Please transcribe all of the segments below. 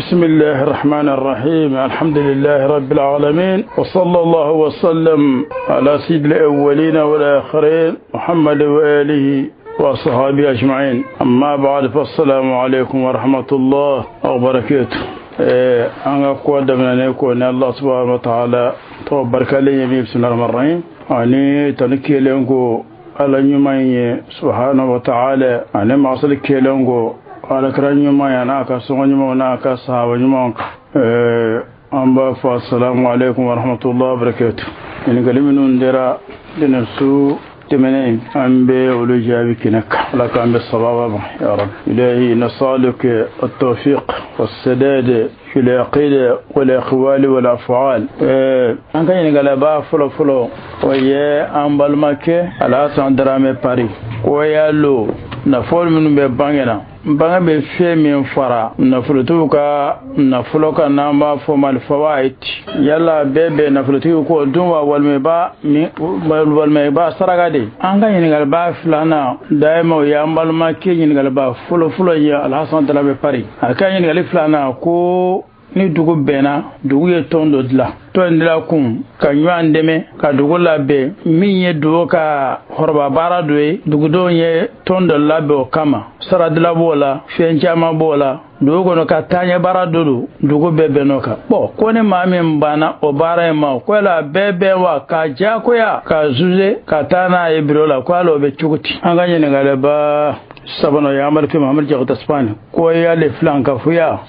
بسم الله الرحمن الرحيم. الحمد لله رب العالمين، وصلى الله وسلم على سيد الأولين والآخرين محمد وآله وصحابه أجمعين. أما بعد، فالسلام عليكم ورحمة الله وبركاته. أنا قد من أن الله سبحانه وتعالى تبارك لي بسم الله الرحمن الرحيم. أني تنكي لنكو على نيماني سبحانه وتعالى. أنا ما أصل كيلونغو على كرانيما يناك سونيما وناك صحابيما. أمبا فالسلام عليكم ورحمة الله وبركاته. إن كلمة ندرا لنسو تمنين أمبي ولجابي كنك لك أمبي الصواب يا رب. إلهي نسألك التوفيق والسداد في العقيدة والأقوال والأفعال. أنك ينقلبا فلو فلو ويا أمبال مكة على سندرامي باري ويا لو نفول من ببانينا banga be fe min fara nafulutu ka nafulo ka namba formal fawaid yalla bebe nafulutu ko dunwa walme ba saragade anga yingal ba flana daima ya malma ke yingal ba fulo ya alhasan talabe pari aka yingal flana ko ni dugu bena dugu ye tondo dla to ndila kum ka nywan deme ka dugu labe minye dugo ka horba bara doye dugu do ye tondo labe o kama sara dla bola fenchama bola dugu no ka tanya bara dudu dugu bebe no ka bo ko ne mami mbana o bara ma ko la bebe wa ka jako ya ka zuze ka tana e birola ko alo be chukuti anga nyene ngale ba sabano ya amal fi Muhammad jagot Spain ko ya le flanka fuya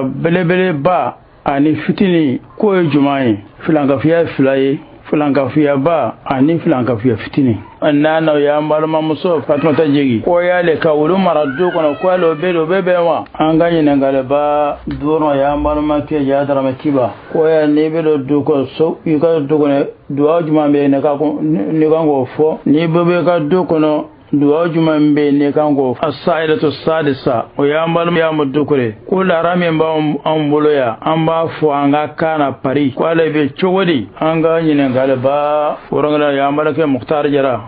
bele ba ani fitini ko jumai flanka fuya flaye flanka fuya ba ani flanka fuya fitini annana ya amal mamuso Fatma tajigi ko ya le kawulu maradu kono ko lo bebe wa anganye ngale ba dono ya amal make ya dara makiba ko ya ne belo duko so yuka duko ne duwa juma be ne ka ko ni gango fo ni bebe ka duko no duwa juman be ne kango as-sa'ilatu sadisa o ya mbalum ya mudukure ko larame ba an boloya an ba fu an ga kana pari ko ala be chogodi an ga nyine galba orangala ya malake muhtar jara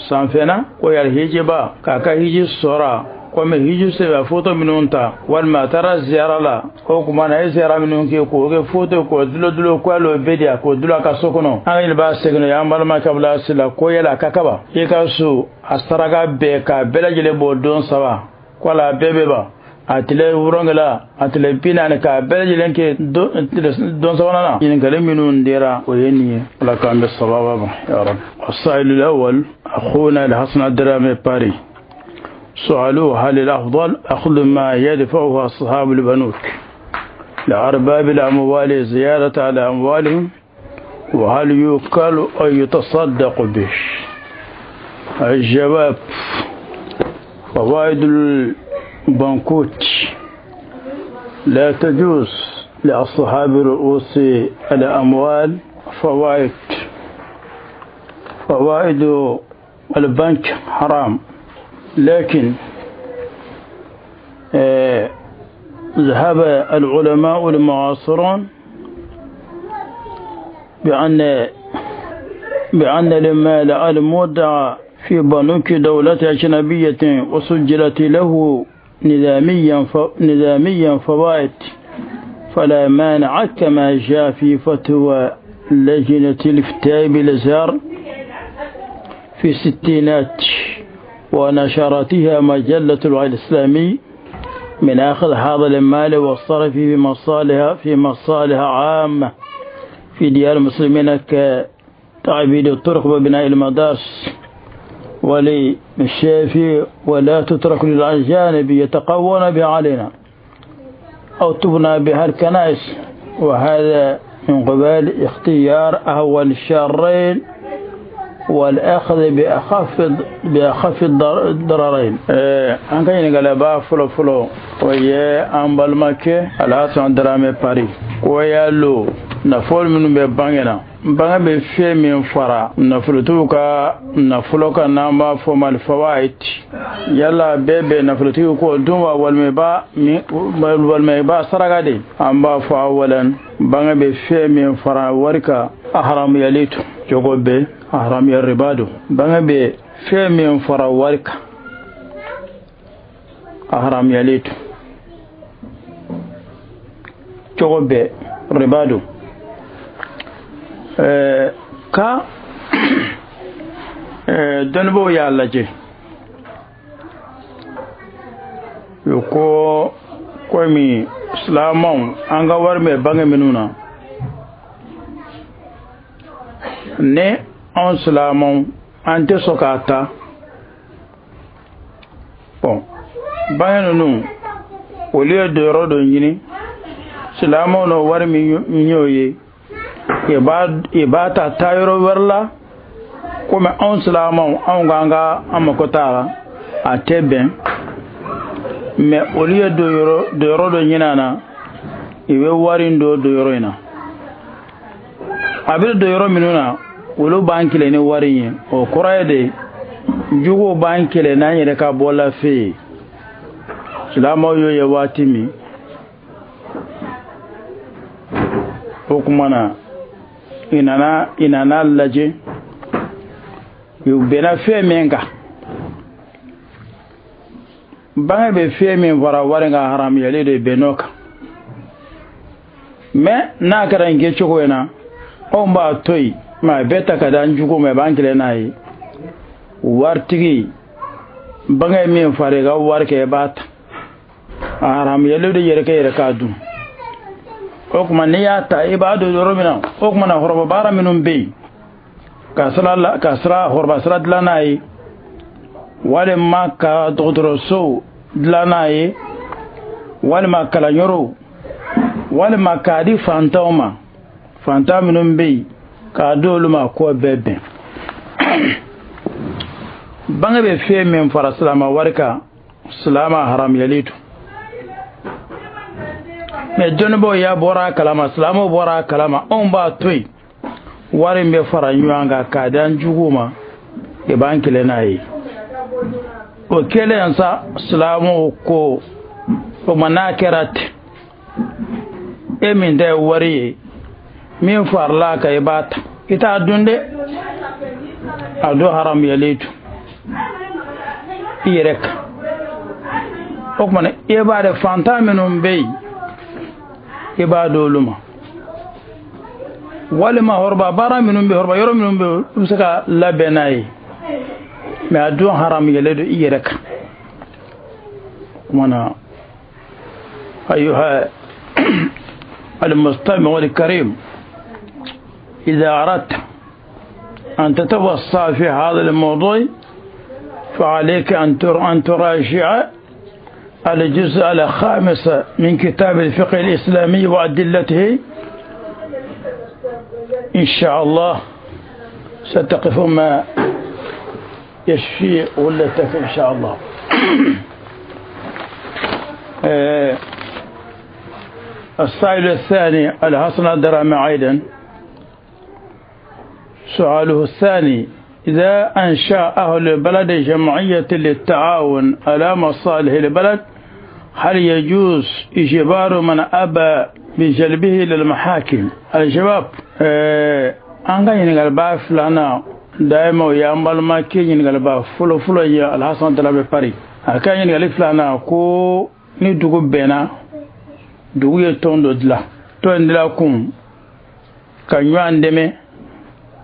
sanfena ko yar hije ba kaka hije sora ko me hije se ba foto minunta wal ma tara ziyara la ko kuma na ziyara minun ke ko ge foto ko dulo ko alo bedia ko dulo ka sokono an ba segno ya mbalma kabla sila ko yala kakaba e ka su astaraga be ka belajele bo don sawa ko la bebe ba atile urongala atile pinane ka belajele ke don sawa na yin gale minun dira o yeni la ka ambe sababa ba ya rab. السائل الأول أخونا الحسن الدرامي باري سؤالوه: هل الأفضل أخذ ما يدفعه أصحاب البنوك لأرباب الأموال زيادة على أموالهم، وهل يوكل أو يتصدق به؟ الجواب: فوائد البنكوت لا تجوز لأصحاب رؤوس الأموال. فوائد البنك حرام، لكن ذهب العلماء المعاصرون بأن المال المودع في بنوك دولة أجنبية وسجلت له نظاميا فوائد فلا مانع، كما جاء في فتوى لجنة الإفتاء بالأزهر في الستينات ونشرتها مجلة الوعي الإسلامي من أخذ هذا المال والصرف في مصالح عامة في ديار المسلمين كتعبيد الطرق وبناء المدارس وللشافي، ولا تترك للأجانب يتقوون بها علينا أو تبنى بها الكنائس، وهذا من قبل اختيار أهون الشرين والأخذ بأخف الضررين. أنك ينقلبا فلو ويا أمبال مكة على سندرامي باري ويا لو نفول من ببانينا banga be fe min fara nafulutu ka nafulo ka namba formal fawaid yalla bebe nafulutu ko dunwa walme ba saragade amba fa awalan banga be fe min fara warka ahram yalitu jogobe ahram ya ribado banga be fe min fara warka ahram yalitu cogobe ribadu ka donbo ya laje ko mi islamon an ga war me bange minuna ne on islamon an te sokata bon bange nunu au lieu de rodo nyini islamon no war mi nyoye e ba ta tayro warla comme on islamon an ganga amakotara a teben mais au lieu de rodo nyinana iwe warindo do yoroina abir do yoro minuna wolo bankile ni warinye o koraide jugo bankile na nyere ka bola fe silama yo ye watimi okumana inana laje yu bena fe menga bange be fe min wara waringa haram yale de benoka mais na karange choko yana on ba toy ma beta kadan jugo me bankile nayi wartigi bange min fare ga warke bata haram yale de yere kay rekadu okuma niyata ibadu romina okuma na horba bara minum be kasra horba sra dlanayi wale maka dodroso dlanayi wale makala nyoro wale makadi fanta minum be ka doluma ko bebe bange be fe men fara salama warka salama haram yalitu me jonbo ya bora kalama salama bora kalama on ba toy wari me fara nyanga ka dan juguma e bankile nayi o kele ansa salamu ko manakerat e min da wari min farla ka ibata ita dunde ado haram yalitu irek okmane e ba de fanta minum bey e ba doluma walima horba bara minum be horba yoro minum be usaka labenai me ado haram yalidu irek mana أيها المستمع الكريم إذا أردت أن تتوسع في هذا الموضوع فعليك أن تراجع الجزء الخامس من كتاب الفقه الإسلامي وأدلته إن شاء الله ستقف ما يشفي ولتك إن شاء الله. السائل الثاني الحسن الدرامي أيضا سؤاله الثاني إذا أنشأ أهل البلد جمعية للتعاون على مصالح البلد هل يجوز إجبار من أبى بجلبه للمحاكم؟ الجواب أنغا ينغلبا فلانا دائما يعمل ما كي ينغلبا فلو يا الحسن الدرامي باري أكا ينغلب فلانا كو ندوغو بينا dugu ye tondo dila to ndila kum ka nyandeme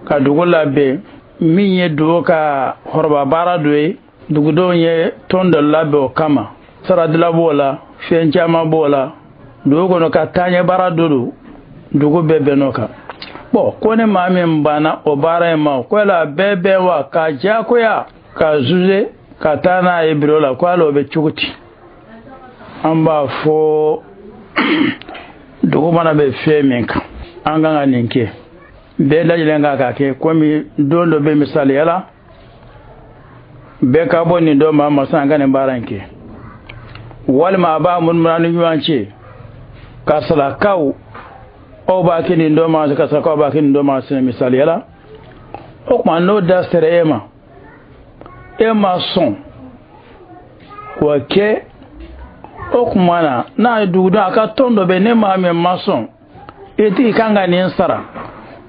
ka dugu labe min ye dugu ka horba bara doye dugu don ye tondo labe o kama sara dila bola fenchama bola dugu no ka tanya bara dodo dugu bebe no ka bo kone mamin bana o bara ma ko la bebe wa ka jako ya ka zuze ka tana ibrola ko alo be chukuti amba fo dugu mana be fe min kan an ganga ninke be lajilenga ka ke komi dondo be misali yala be ka bonni do ma masanga ne baranke walma ba mun manu yuance ka sala kaw o ba kini do ma ka sala kaw ba kini do ma sene misali yala o ma no da sere ema son wa ke okumana na duda aka tondo be ne ma me mason eti kanga ni nsara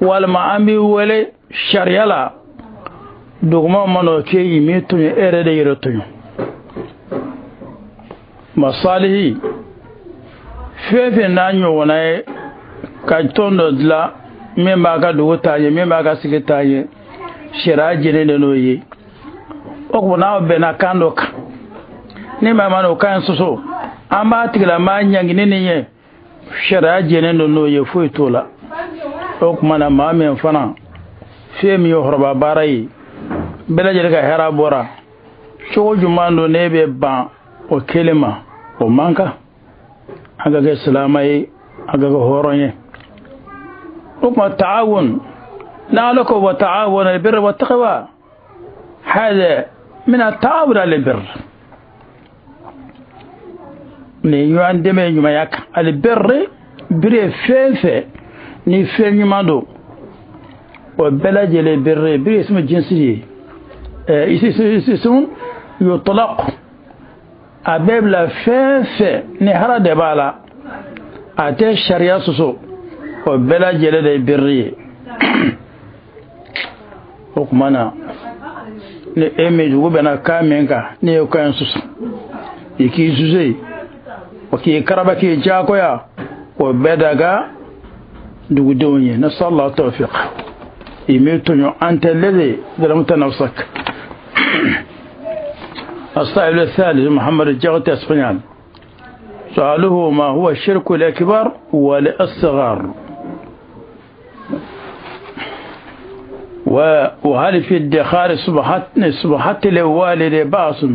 wal ma ambi wele shariala duguma mano ke yimi to ere de yero to masalihi fefe na ɲɔgɔnna ye ka tɔn dɔ dilan min b'a ka dugu taa ye min b'a ka sigi taa ye sariya jɛnen de n'o ye o kuma n'aw bɛnna kan dɔ kan ni maa ma n'o kan sɔsɔ an b'a tigilama ɲangini ni ye sariya jɛnen de n'o ye foyi t'o la o kuma na maa min fana fiye min ye hɔrɔba baara ye bɛɛ lajɛlen ka hɛrɛ bɔra cogo juman don ne bɛ ban o kelen ma o man kan a ka kɛ silama ye a ka kɛ hɔrɔn ye o kuma taawun n'ala ko wa taawun albirri wattaqwa hada min at-taawun albirr ni ɲɔgɔn dɛmɛ ɲumanya kan albirri bire fɛn fɛn ni fɛn ɲuman don o bɛɛ lajɛlen birri bire ismu jinsi ye ism yutlaq a bɛɛ bila fɛn fɛn ni hara de b'a la a tɛ sariya sɔsɔ o bɛɛ lajɛlen de ye birri ye o kuma na ni e min dugu bɛnna kan min kan ni ye kan sɔsɔ i k'i zuse o k'i karaba k'i jaakoya o bɛɛ daga dugudenw ye nasallahu tawfiq i mi toɲɔ an tɛ lede dalamuta nafsak السائل الثالث محمد الجغت اسبانيال سؤاله ما هو الشرك الأكبر والأصغر وهل في ادخار صبحة الوالد بأس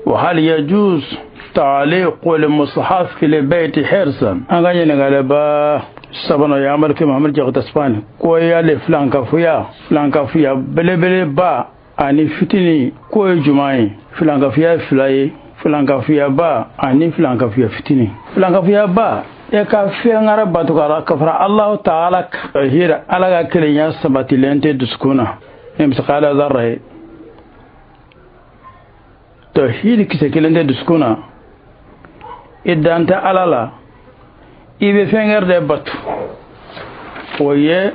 وهل يجوز تعليق المصحف في البيت حرصا أغاني نغالبا سبنا يعمل في محمد الجغت اسبانيال كويا لفلانكافيا بلي با ani fitini ko jumai filankafiya filaye filankafiya ba ani filankafiya fitini filankafiya ba e ka fengara batukara kafara Allah ta'ala hira alaga kelenya sabati lente duskuna imsaqala zarra to hiri kise kelente duskuna idanta alala ibe fenger de batu oye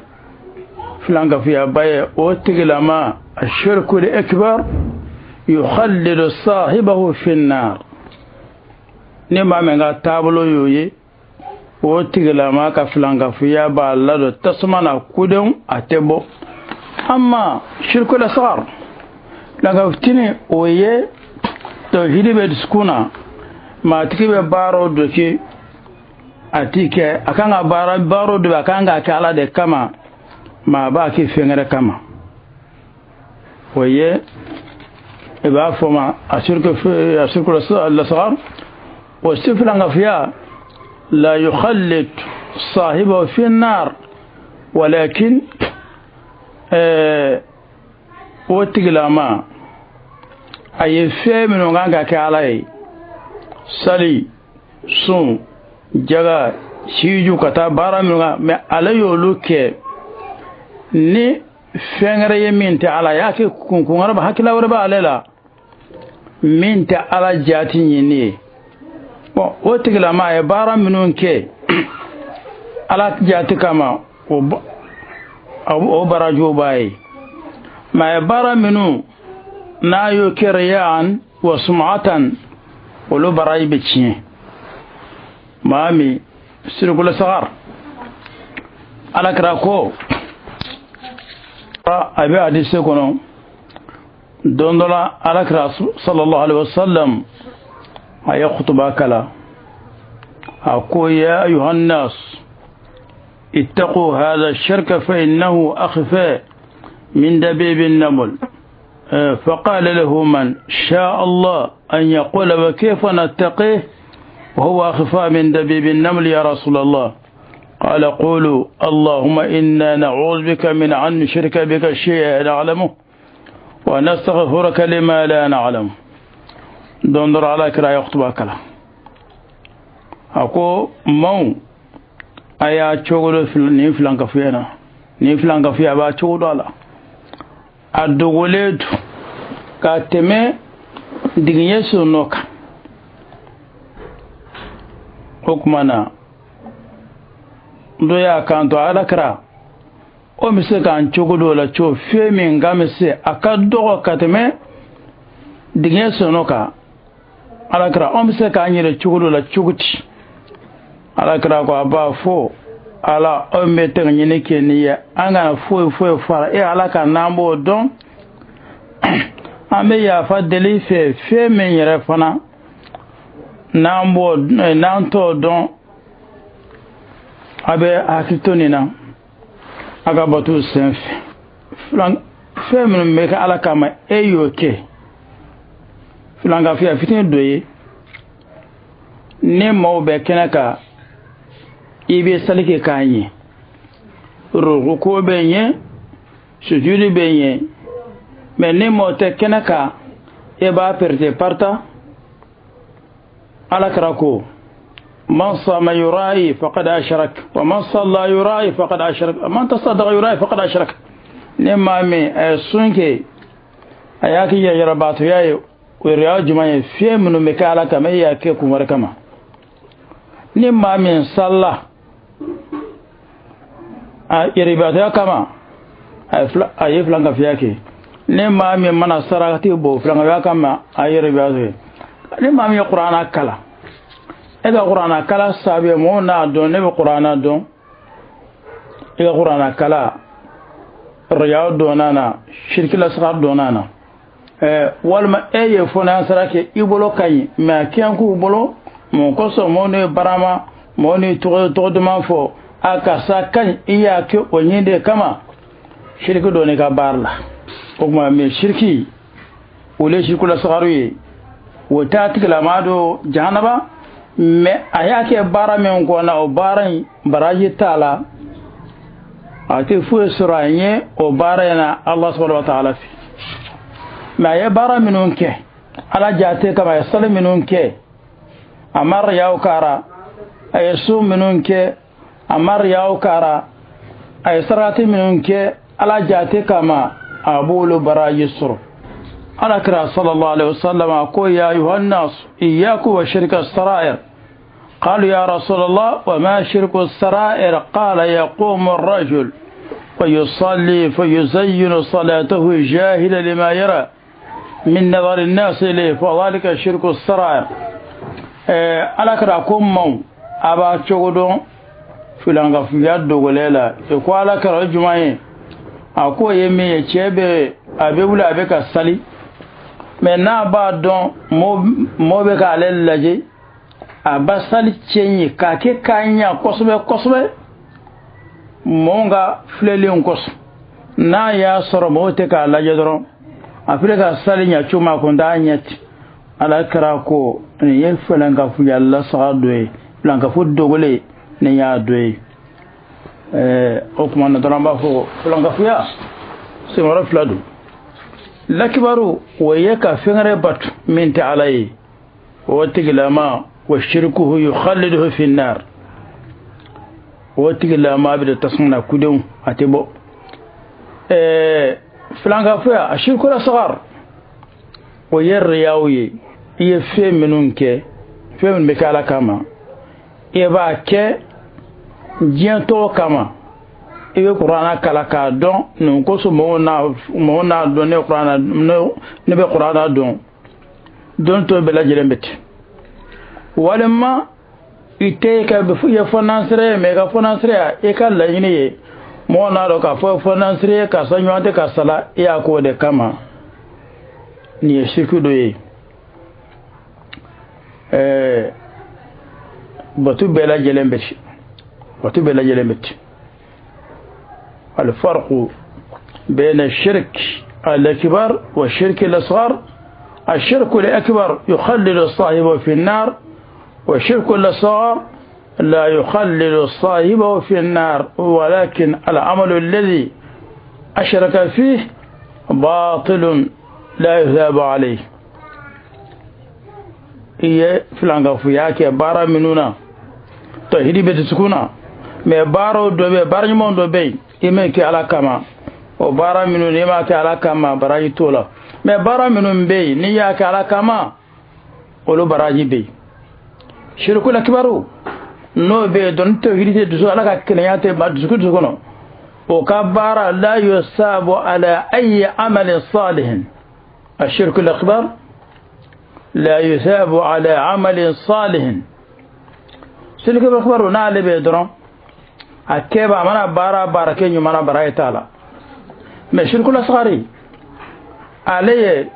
filankafiya baye o tigilama الشرك الأكبر يخلد صاحبه في النار نما من تابلو يوي وتغلا ما كفلان كفيا بالله تسمعنا كودم اتبو اما شرك الأصغر لغفتني ويه توحيد بدسكونا ما تكي بارو دوكي atike akanga baro do akanga kala de kama ma ba ki fengere kama وهي إضافة الشرك الأصغر واستفلان فيها لا يخلد صاحبه في النار ولكن واتقلاما أي في من غانك كالي سالي سون جغا شيجو كتا بارا من غا على يولوك ni fengere ye min ta ala yake kunkungara ba hakila wara ba alela min ta ala jati yini bon o tigla ma e bara minun ke ala jati kama o barajo bai ma e bara minu na yo kiryan wa sum'atan wala barai bici mami sirgula sagar ala krako أبي حديث كنوا دوندلا على رسول صلى الله عليه وسلم أي خطبة كلا أقول يا أيها الناس اتقوا هذا الشرك فإنه أخفى من دبيب النمل فقال له من شاء الله أن يقول وكيف نتقيه وهو أخفى من دبيب النمل يا رسول الله قال قولوا اللهم إنا نعوذ بك من أن نشرك بك شيئا نعلمه ونستغفرك لما لا نعلم دندر على كرا يخطب كلا أكو مو أيا شغل في نيفلان كفينا نيفلان كفيا با شغل على الدغوليد كاتمه دغيسو نوك حكمنا doya kanto alakra o mise kan chogodo la cho femi ngamise akadogo kateme digye sonoka alakra o mise kan yire chogodo la choguti ala kira ko aba fo ala o mete nyine keniya anga fo fara ala ka nambo don ambe ya fa deli fe men yere fana nambo nanto don abe akitonina aga batu senf flan fe men me ka ala kama eyoke filanga fiya fitin doye ne mo be kenaka ibe salike kanye ruku ko benye sujudi benye mais ne mo te kenaka e ba perte parta ala krako man sama yurai faqad ashrak wa man salla yurai faqad ashrak man tasaddaqa yurai faqad ashrak ne ma me sunke ayaki ya yarabatu yayi wiriya jumaye fiye minu me kala kama ya ke kumar kama ni ma min sallah a iribata ya kama a yi flanga fiye ke ni ma min mana sarakati bo flanga ya kama a yi iribata ni ma min qur'ana kala ega qur'ana kala sabe mo na don ne be qur'ana don ega qur'ana kala riya donana shirki la sagar donana walma eye fona sarake ibolo kay ma kianku bolo mon koso moni barama moni to duma fo aka sakan iya ke onyinde kama shirki do ne ka barla kuma me shirki wole shirku la sagaruye wota tikla mado jahanaba me ayake bara men ko na o baran baraji tala ate fu suranye o barana Allah subhanahu wa ta'ala fi ma ya bara minunke ala jate kama ya sal minunke amar yaw kara ay su minunke amar yaw kara ay sarati minunke ala jate kama abulu baraji sur ala kira sallallahu alaihi wasallam ko ya ayuhan nas iyyaku wa shirka as-sara'ir قالوا يا رسول الله وما شرك السرائر قال يقوم الرجل ويصلي فيزين صلاته جاهلا لما يرى من نظر الناس إليه فذلك شرك السرائر على كراكم مو أبا تشغدون في الانغفيات دوغليلا يقول على كرا الجمعين أكو يمي يتشبه أبيبولا أبيك السالي من نابا دون مو بك على اللجي أبا سالي تشيني كاكي كاينيا كسبه monga flelion kos na ya soro mote ka la jedro afrika salinya chuma ko ndanyet ala kara ko ni yel felanga fu yalla sadoy blanka fu dogole ni ya doy o kuma na dolamba fu flanga fu ya se mara fladu lakbaru wayaka fengare bat minti alai wa tiglama wa shirkuhu yukhalliduhu fi an-nar wotigila ma bi da tasna kudin atibo flanga fuya ashirku la sagar o yer yawi ye fe minunke fe min bekala kama e ba ke jiento kama e be qur'ana kala ka don non ko so mo na don ne qur'ana ne be qur'ana don to be la jelembet walamma ite ka be fu ya finansre me ka finansre e ka la yini ye mo na do ka fu finansre ka sanyo ante ka sala ya ko de kama ni shirku do ye batu bela jelembet الفرق بين الشرك الأكبر والشرك الأصغر الشرك الأكبر يخلد صاحبه في النار والشرك الأصغر لا يخلد صاحبه في النار ولكن العمل الذي أشرك فيه باطل لا يثاب عليه إيه فلان فياك بارا منونا توحيدي بتسكونا ما بارو دوبي بارنيمون دوبي إما كي على كما وبارا منو نيما كي على كما براجي تولا ما بارا منو بي نيا كي على كما ولو براجي بي شركو الأكبر نو بي دون توحيدي دسو على كنيات ما دسكو دسكونا وكبارا لا يصاب على أي عمل صالح الشرك الأكبر لا يثاب على عمل صالح سلك بخبر نال بيدرون أكيبا منا بارا كينيو منا براي تالا مشين كل صغاري عليه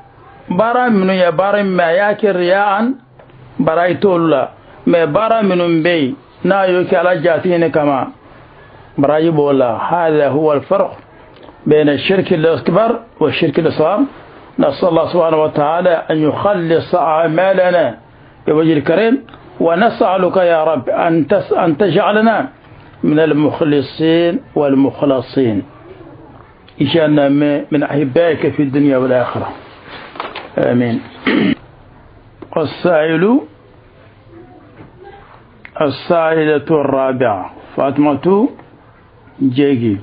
بارا منو يا بارا ما ياكل رياء براي تولا ما بارا منو بي نا يوكي على جاتين كما براي بولا. هذا هو الفرق بين الشرك الأكبر والشرك الأصغر. نسأل الله سبحانه وتعالى أن يخلص أعمالنا بوجه الكريم، ونسألك يا رب أن تجعلنا من المخلصين والمخلصين إجعلنا من أحبائك في الدنيا والآخرة آمين. السائلة الرابعة فاطمة جيجي.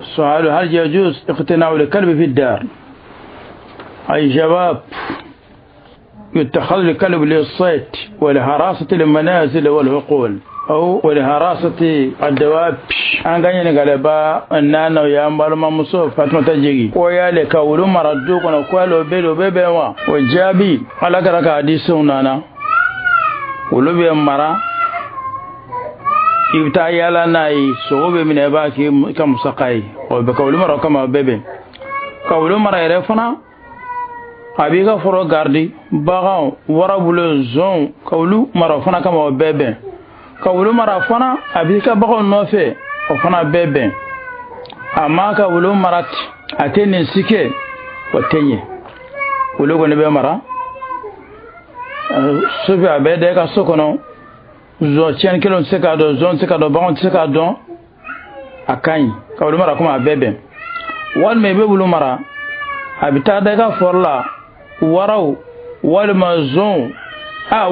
السؤال: هل يجوز اقتناء الكلب في الدار؟ أي جواب: يتخذ الكلب للصيد ولحراسة المنازل والعقول أو ولحراسة الدواب. أنغاني نغالبا أننا يامبالو مامسو فاطمة تجيجي ويا لك ولو مردوك نقولو بيلو بيبوا وجابي على كرك حديثنا ولو بيمرا يبتا يالا ناي سوبي من باكي كم سقاي وبكولو مرا كما بيبي كولو مرا يرفنا أبيك فرو غاردي باغاو ورابولو زون كولو مرا فنا كما بيبي كولو مرا فنا أبيك باغاو نوفي وفنا بيبي أما كولو مرات أتيني سيكي وتيني ولو غنبي مرا سوفي أبيدي كسوكونو zo chen kilo seka do zon seka do baon seka do akai ka wulu mara kuma bebe wal me be wulu mara abita daga forla warau wal ma zon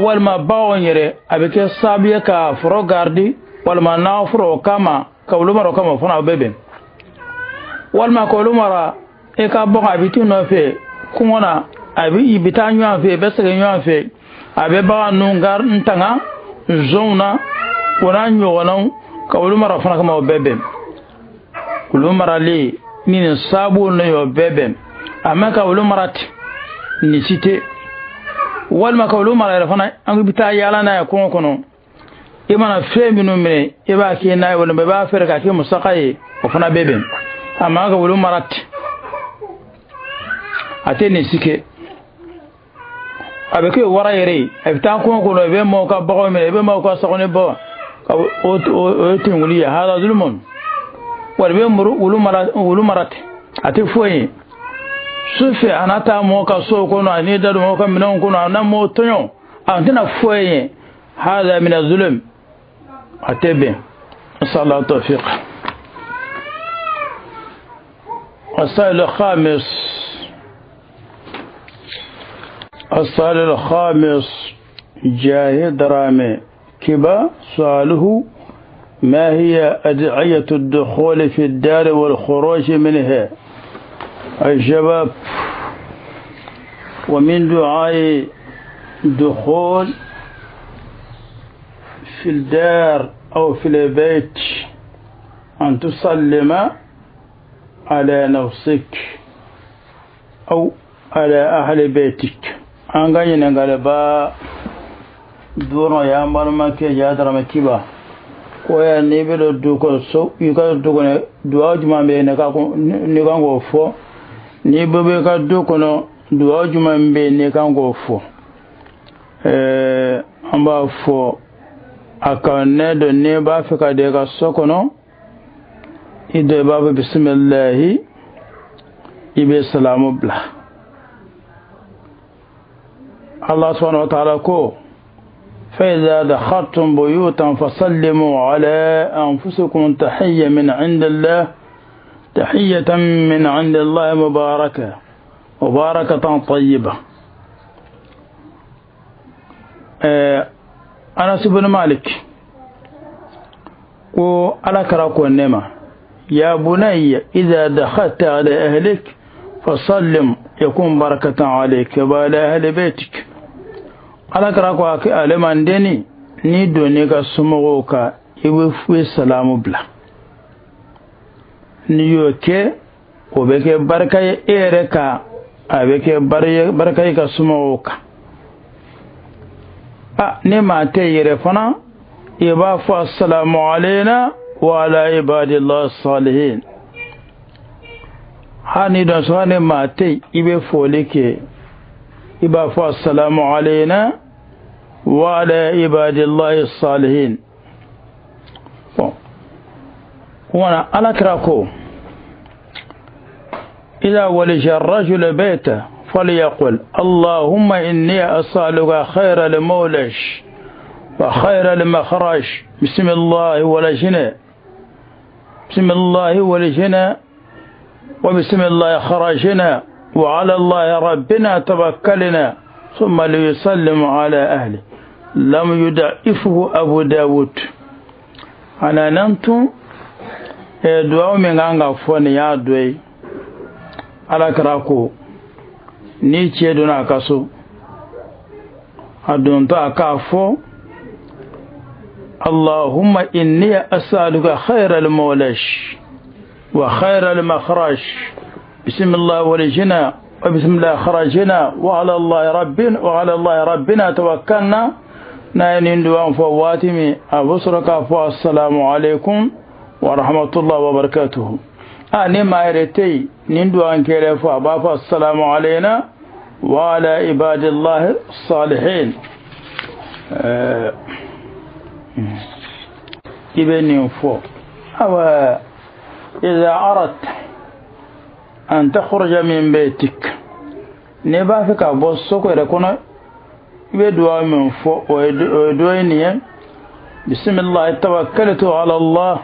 wal ma baon yere abike sabiya ka foro gardi wal ma na foro kama ka wulu mara kama fona bebe wal ma ko wulu mara e ka bo abiti no fe kumona abi ibita nyu fe be sege nyu fe abe ba nungar ntanga zona wana nyogona ka wulu mara fana kama bebe wulu mara le ni sabu no yo bebe amma ka wulu mara ni site wal ma ka wulu mara fana an bita yala na ko kono e mana fe minu me e ba ke na wala be ba fer ka ke musaqai o fana bebe amma ka wulu mara ate ni sike avec wara yere ebta ko ko no be mo ka bago me be mo ko sagone bo o tinguli hada zulmun war be muru ulu marat ati foyi sufi anata mo ka so ko no ani da mo ka minon ko no na mo tonyo antina foyi hada min az-zulm atebe sallallahu tawfiq. السؤال الخامس جاهد رامي كبا سؤاله: ما هي أدعية الدخول في الدار والخروج منها؟ الجواب: ومن دعاء الدخول في الدار أو في البيت أن تسلم على نفسك أو على أهل بيتك. أنغاني نغالبا دورو يا مالما كي جادر مكيبا ويا نيبلو دوكو سو يكا دوكو دعاء جمع بي نيكانغو فو نيبو كا دوكو دعاء جمع بي نيكانغو فو أمبا فو أكاوني دو نيبا فكا ديكا سوكو إدو بابا بسم الله إبي سلام بلا. الله سبحانه وتعالى كو: فإذا دخلتم بيوتا فسلموا على أنفسكم تحية من عند الله تحية من عند الله مباركة طيبة. أنس بن مالك وعلى كراكو النعمة: يا بني إذا دخلت على أهلك فسلم يكون بركة عليك وعلى أهل بيتك. على كراكو ألمان ديني نيدونيك سمغوك يوفي سلام بلا نيوكي وبك بركة إيركا أبك بركة سمغوك نما تيري فنا يباف السلام علينا وعلى عباد الله الصالحين hani don so ne ma te ibe folike iba fa assalamu alayna wa ala ibadillahi salihin wana ala krako إذا ولج الرجل بيته فليقل اللهم إني أسألك خير المولش وخير المخرج بسم الله ولجنا بسم الله ولجنا وبسم الله خرجنا وعلى الله ربنا توكلنا ثم ليسلم على أهله لم يضعفه أبو داود أنا نمت دعاء من عنك فنيا دوي على كراكو نيتي دونا كاسو أدون تاكافو اللهم إني أسألك خير المولش وخير المخرج بسم الله ولجنا وبسم الله خرجنا وعلى الله ربنا توكلنا ناين دوان فواتمي أبصرك السلام عليكم ورحمة الله وبركاته أني ما يرتي نندوان كيرفا بافا السلام علينا وعلى عباد الله الصالحين ابن فو أو إذا أردت أن تخرج من بيتك نبافك بوسوك يكون بدعاء من فوق ويدعيني بسم الله توكلت على الله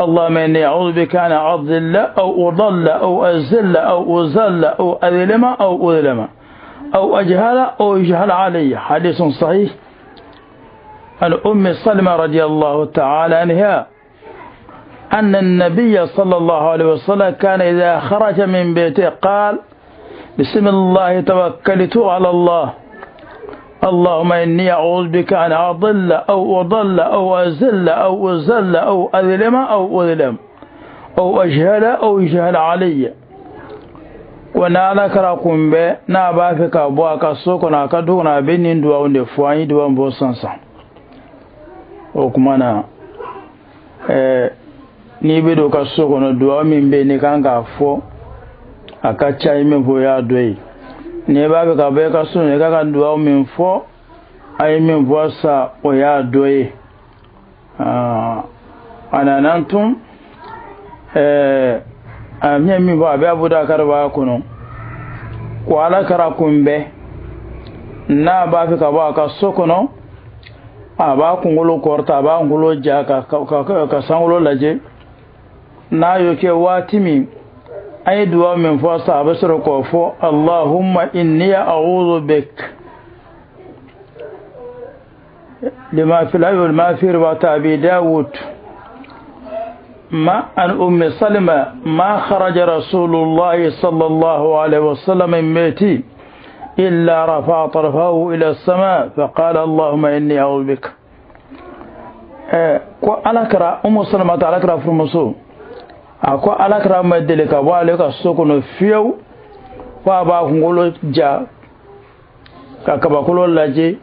اللهم إني أعوذ بك أن أضل أو أضل أو أزل أو أزل أو أذلم أو أذلم أو أجهل أو يجهل علي حديث صحيح عن أم سلمة رضي الله تعالى عنها أن النبي صلى الله عليه وسلم كان إذا خرج من بيته قال بسم الله توكلت على الله اللهم إني أعوذ بك أن أضل أو أضل أو أزل أو أزل أو أذلم أو أذلم أو أجهل أو يجهل علي ونالا كراكم به نابافك أبواك السوكنا كدونا بنين دواء ندفواني دواء بوسانسا وكمانا ni be do ka so kono do min be ni kan ga fo aka chai min fo ya doyi ne ba be ka be ka so ne ka do min fo ay min fo sa o ya doyi ananantum amye min fo abe abuda karba kono ko ala kara kumbe na ba fe ka ba ka so kono aba kungolo korta ba ngulo ja ka sangulo laje na yoke watimi ay duwa min fasa abasar ko fo Allahumma inni a'udhu bik lima fil ayyul ma fi riwayat abi Dawud ما عن أم سلمة ما خرج رسول الله صلى الله عليه وسلم من بيتي إلا رفع طرفه إلى السماء فقال اللهم إني أعوذ بك على كرا أم سلمة على كرا فرمسو أكو على كرا مدلك والك سكون فيو فأبا كنقول جا كأبا كلو لجي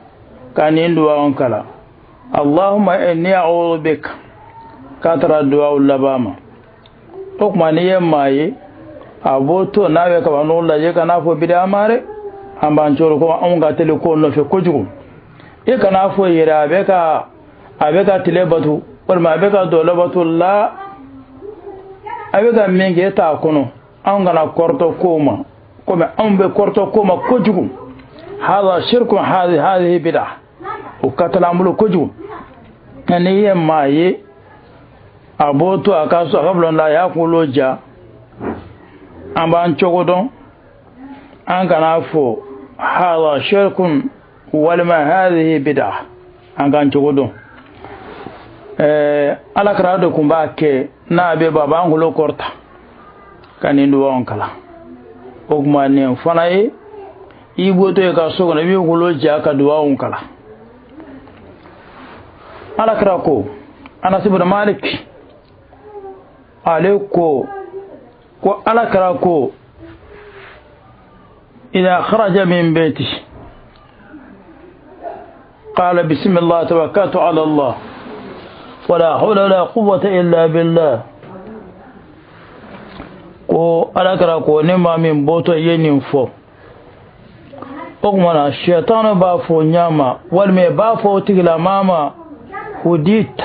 كان يندوا أنكلا اللهم إني أعوذ بك katara duwa ulabama okuma ni yemaye aboto nawe ka banu laje kana fo bida mare amba njoro ko onga tele ko no fe kojugo e kana fo yira abeka tele batu walma abeka dole batu la abeka menge ta kono anga na korto koma kome ambe korto koma kojugo hada shirku hadhihi bid'ah ukatala amulu kojugo ni yemaye aboto akaso akablon la ya kulo ja amban chogodon an kana fo hala shirkun wal ma hadhihi bid'ah an kan chogodon ala krado kumba ke na be baba ngulo korta kanindu won kala ogma ne fanaye iboto e ka so na bi ngulo ja ka duwa won kala ala krako Anas ibn Malik عليكو وعلى كراكو إذا خرج من بيته قال بسم الله توكلت على الله ولا حول ولا قوة إلا بالله ko alakara ko ne ma min boto yenin fo o mana shaytanu ba fo nyama wal me ba fo tigla mama hudit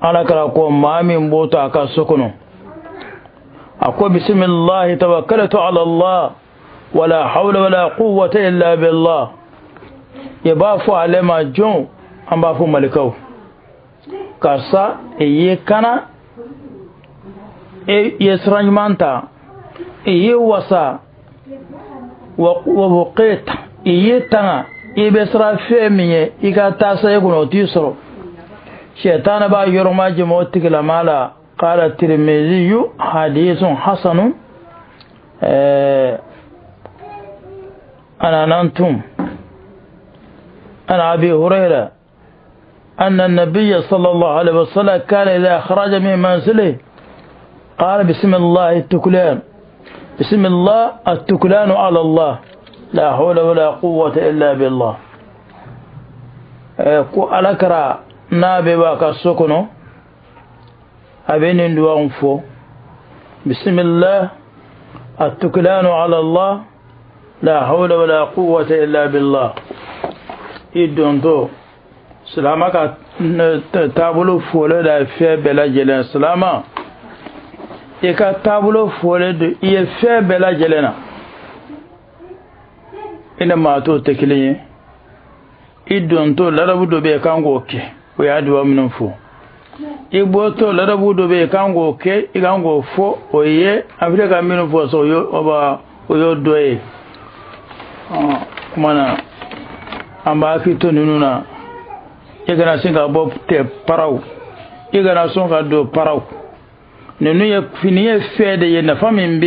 alakara ko ma min boto aka sokono ako bismillah tawakkaltu ala Allah wala hawla wala quwwata illa billah ya ba fo alema jon an ba fo malikau kasa eye kana yesranjmanta iye wasa wa buqita iye tanga ibe sra femiye iga tasa yeguno tisro shaytan ba yorma jemo tigla mala qala tirmidhi hadithun hasan ana nantum ana abi hurayra أن النبي صلى الله عليه وسلم كان إذا خرج من منزله قال بسم الله التكلان بسم الله التكلان على الله لا حول ولا قوة إلا بالله ألكرا نابي باكا سكنو أبين دوان فو بسم الله التكلان على الله لا حول ولا قوة إلا بالله إدون تو سلامك تابلو فولو دا في بلا جلن سلاما إيكا تابلو فولو دا في بلا جلن إنما تو تكلين إدون تو لربو دو بي كانغو كي ويادوا منن فو إبو تو لربو دو بي كانغو كي إكانغو فو ويه أفريكا منن فو سو يو أبا ويو دوي كمانا أمبا كيتو ننونا igana singa bob te paraw igana songa do paraw nenu ye finiye fede ye nafa min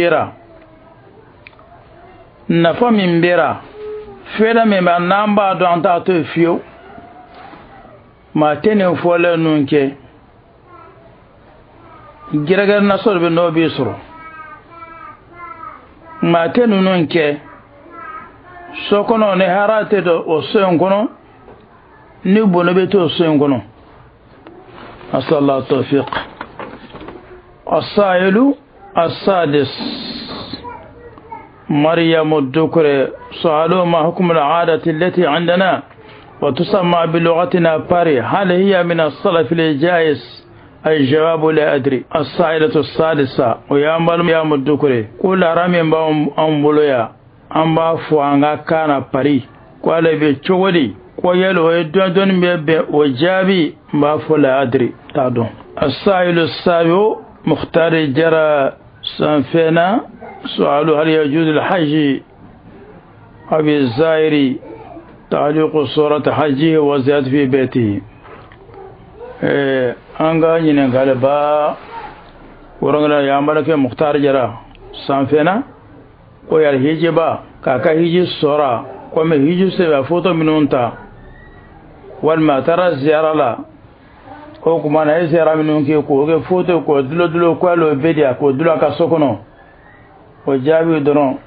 bera feda me ma namba do anta to fiyo ma tenen fole nunke giragar na sorbe no bi suru ma tenu nunke sokono ne harate do o sen kono نبو نبيتو سينغونو أسأل الله التوفيق السائل السادس مريم الدكر سألوا ما حكم العادة التي عندنا وتسمى بلغتنا باري هل هي من السلف الجائز الجواب لا أدري السائلة السادسة ويامل الدكر كل رامي أمبوليا أمبا فوانغا كان باري قال بيتشولي ويلو يدون بيبي وجابي ما فلا أدري تعدون السائل السابع مختار جرى سنفينا سؤال هل يجوز الحج أبي الزائري تعليق صورة حجه وزيادة في بيته أنغا ينين غالبا ورنغلا يعملك مختار جرى سنفينا ويال هجبا كاكا هجي صورة وما هجي سيبا فوتو منونتا walma tara ziyara la ko kuma na ziyara minun ke ko ge foto ko dulo ko lo bedia ko dulo ka sokono o jabi dono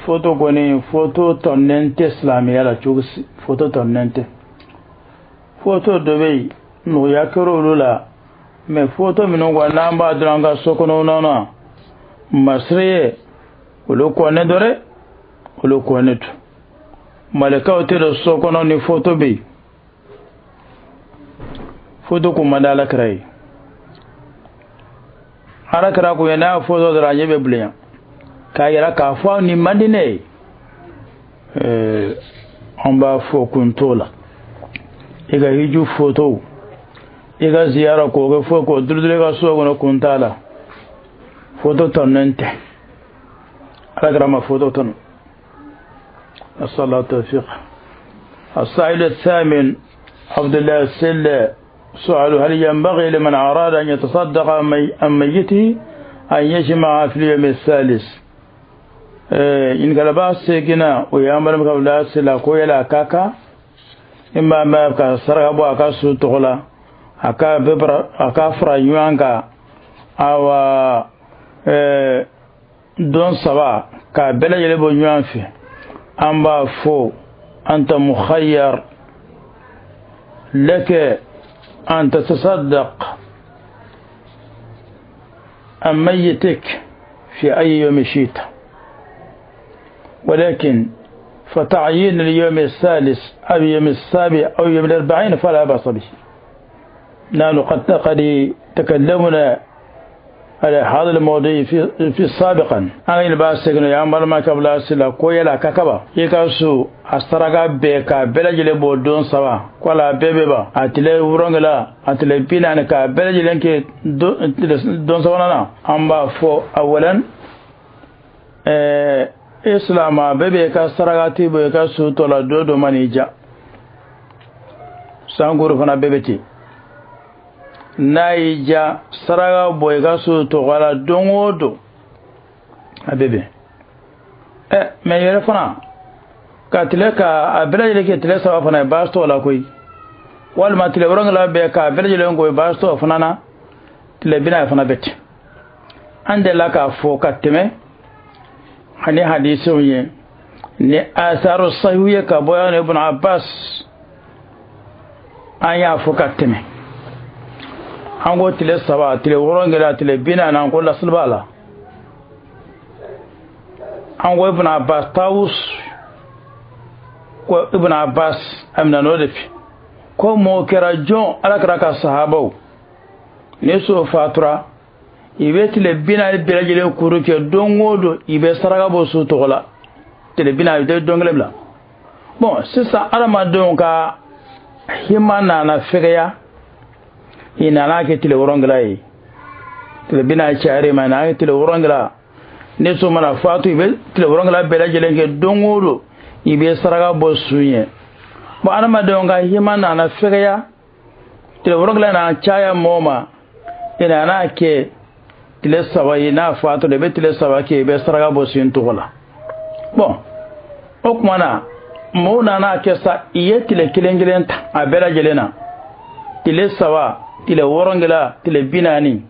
foto ko ni foto tonnente islamiya la chugusi foto tonnente foto do be no yakoro lula me foto minun ko namba duranga sokono nona masriye olo ko ne dore olo ko ne tu malaka o te do sokono ni foto be foto ko mandala kray harakara ko yana foto da yebe buliya ka yara ka fa ni mandine on ba fo kuntola iga hiju foto iga ziyara ko ga fo ko durdure ga so go kuntala foto tonente harakara ma foto ton الصلاة والتوفيق السائل الثامن عبد الله السلة سؤال هل ينبغي لمن أراد أن يتصدق عن ميته أن يجمع في اليوم الثالث إن قال باس سيكنا ويعمل مكبلا سلا كويلا كاكا إما ما يبقى سرغبوا أكا سوتغلا أكا ببرا أكا فرانيوانكا أو دون سوا كا بلا يلبو نيوان فيه أنبا فو أنت مخير لك أن تتصدق عن ميتك في أي يوم شئت، ولكن فتعيين اليوم الثالث أو اليوم السابع أو يوم 40 فلا بأس به. نحن قد تكلمنا على هذا الموضوع في سابقا. أنا الباسكنا يا مال ما قبل أسلا كويلا ككبا يكاسو أسترجع بيكا بلجل بودون سوا كلا بيبا أتلي ورانغلا أتلي بينا نكا بلجل إنك دون سوا نانا أمبا فو أولا إسلام بيبا أسترجع بيكا سو تولا دو مانيجا سانغور فنا بيبتي naija saraga boyga su to wala dongodo abebe me yere fana ka tileka abelaje ke tilesa wa fana basto la koy wal ma tile woranga be ka abelaje le ngoy basto fana na tile bina fana bet ande la ka fo ka teme hani hadisi wiye ni asaru sahiye ka boyan ibn abbas aya fo ka teme hango tile saba tile worongela tile bina na ko la sulbala hango ibn abbas tawus ko ibn abbas amna nodefi ko mo kera jon ala ka sahabau ne so fatura ibe tile bina birajele kuru ke dongodo ibe saraga bo su togola tile bina de donglebla bon c'est ça arama donc ka himana na fegeya ina na ke tile worongla yi tile bina chaare ma na ke tile worongla ne so mana fatu ibe tile worongla bela jelenge dongodo ibe saraga bo suye bo anama de nga himana na fegeya tile worongla na chaya moma ina na ke tile sawa ina fatu de tile sawa ke ibe saraga bo suye togola bon okmana mo na ke sa iye tile kilengelenta abela jelena tile sawa tile worongela tile binani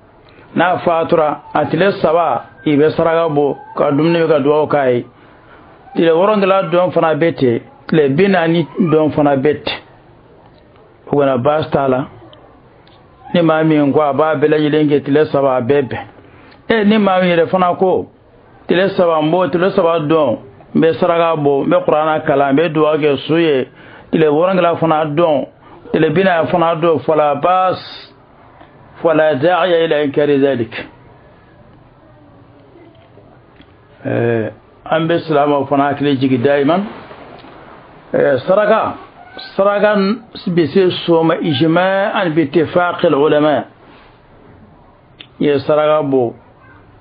na fatura atile sawa ibe saraga bo ka dumne ka duwa kai tile worongela don fana bete tile binani don fana bete wana bastala ni mami ngwa ba bela yilenge tile sawa bebe ni mami re fana ko tile sawa mbo tile sawa don be saraga bo be qur'ana kala be duwa ke suye tile worongela fana don tile bina fana do fala bas ولا داعي إلى إنكار ذلك. أم بالسلام وفناك ليجي دائما سرقا بسير سوم إجماعا باتفاق العلماء يسرقا بو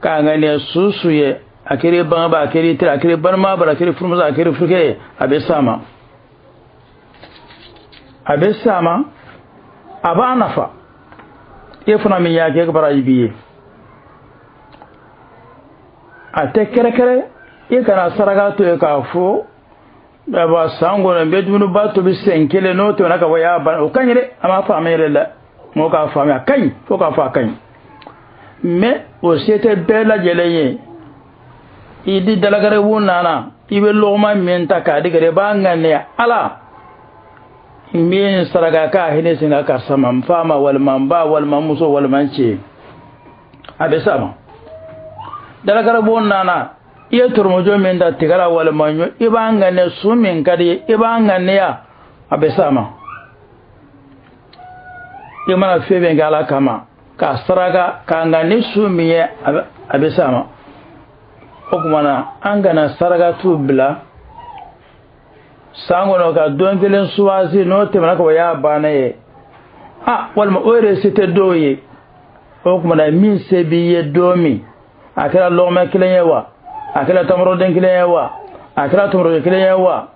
كان يسوسو أكيري بانبا أكيري تر أكيري بانما بر أكيري فرمزا أكيري فركي أبي ساما أبا نفا يفنا من ياكيك برايبيه أتكركره يكنا سرقاتو يكافو بابا سانغو نبيدونو باتو بسنكيلي نوتو نكا ويا بان وكانيري اما فاميري لا موكا فامي كاي فوكا فا كاي مي وسيته بلا جليه يدي دلغري ونانا يبي لوما مينتا كادي غري بانغانيا الا مين سرقا كا هني سينغا كارسما فاما والمنبا والماموسو والمانشي ابي سما دلغري ونانا iya turmojo min da tigara wal manyo ibanga ne sumin kadi ibanga ne ya abesama imana febe ngala kama ka saraga ka ngani sumiye abesama okumana angana saraga tubla sangono ka dongelen suwazi no temana ko ya banaye wal ma ore site doye okumana min sebiye domi akala loma kilenyewa akela tamro den kilewa akela tamro kilewa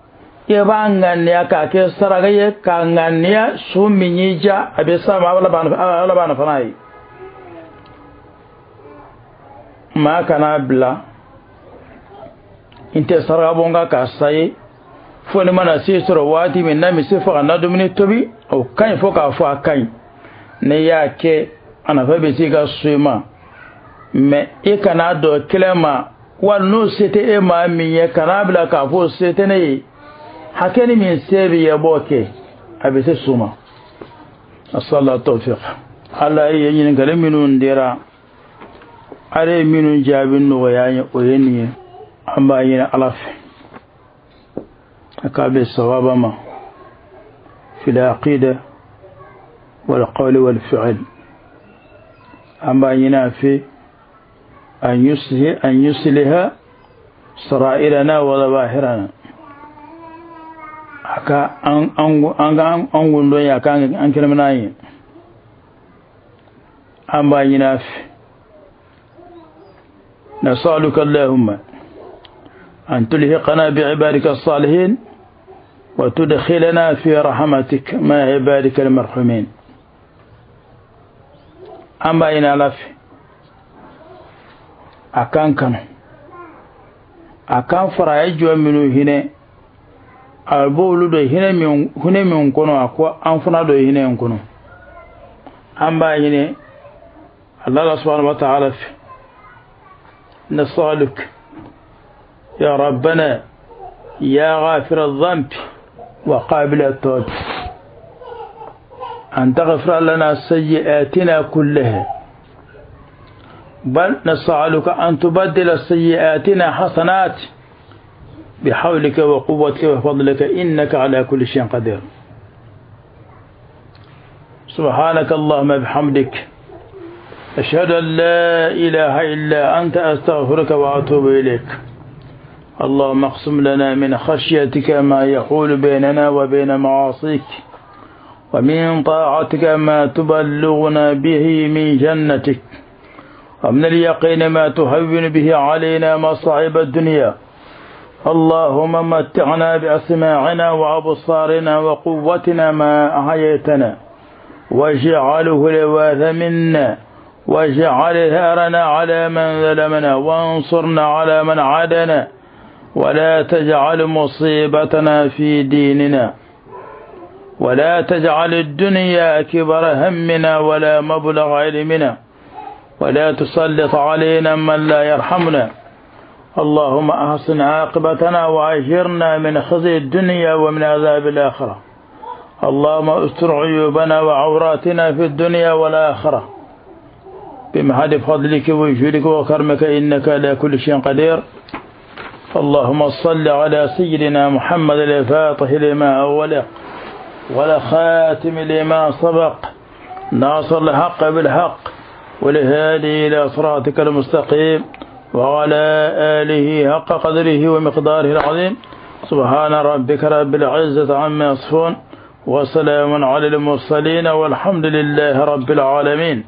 ye bangan ya ka ke saraga ye ka ngania suminyija abesa ma wala bana fanai ma kana bla inte saraga bonga ka sai foni mana sisoro wati min na mi sifa na domini tobi o kan fo ka fo akai ne ya ke ana fa be siga suima me ikana do kilema والنو سيتي إما أمي كنابلا كافو سيتني حكيني من سيبي يبوكي أبي تسوما الصلاة التوفيق على أي يجين كلام منون ديرا على منون جابين وياني ويني أما ينا ألف أكابي الصواب ما في العقيدة والقول والفعل أما ينافي أن يصلها سرائرنا وظواهرنا أكا أنغون دنيا كان أنكرمناي أما ينافي نسألك اللهم أن تلحقنا بعبادك الصالحين وتدخلنا في رحمتك مع عبادك المرحومين أما إن ألف أكان فرايجوا منو هنا البول دو هنا من كونو أكوا أنفنا دو هنا من كونو أما إن الله سبحانه وتعالى نسألك يا ربنا يا غافر الذنب وقابل التوب أن تغفر لنا سيئاتنا كلها بل نسألك أن تبدل سيئاتنا حسنات بحولك وقوتك وفضلك إنك على كل شيء قدير سبحانك اللهم بحمدك أشهد أن لا إله إلا أنت أستغفرك وأتوب إليك اللهم اقسم لنا من خشيتك ما يحول بيننا وبين معاصيك ومن طاعتك ما تبلغنا به من جنتك ومن اليقين ما تهون به علينا مصائب الدنيا اللهم متعنا بأسماعنا وأبصارنا وقوتنا ما أحييتنا واجعله الوارث منا واجعل ثارنا على من ظلمنا وانصرنا على من عادنا ولا تجعل مصيبتنا في ديننا ولا تجعل الدنيا أكبر همنا ولا مبلغ علمنا ولا تسلط علينا من لا يرحمنا اللهم أحسن عاقبتنا وأجرنا من خزي الدنيا ومن عذاب الآخرة اللهم استر عيوبنا وعوراتنا في الدنيا والآخرة بمحض فضلك وجودك وكرمك إنك على كل شيء قدير اللهم صل على سيدنا محمد الفاتح لما أولق والخاتم لما سبق ناصر الحق بالحق والهادي إلى صراطك المستقيم وعلى آله حق قدره ومقداره العظيم سبحان ربك رب العزة عما يصفون وسلام على المرسلين والحمد لله رب العالمين.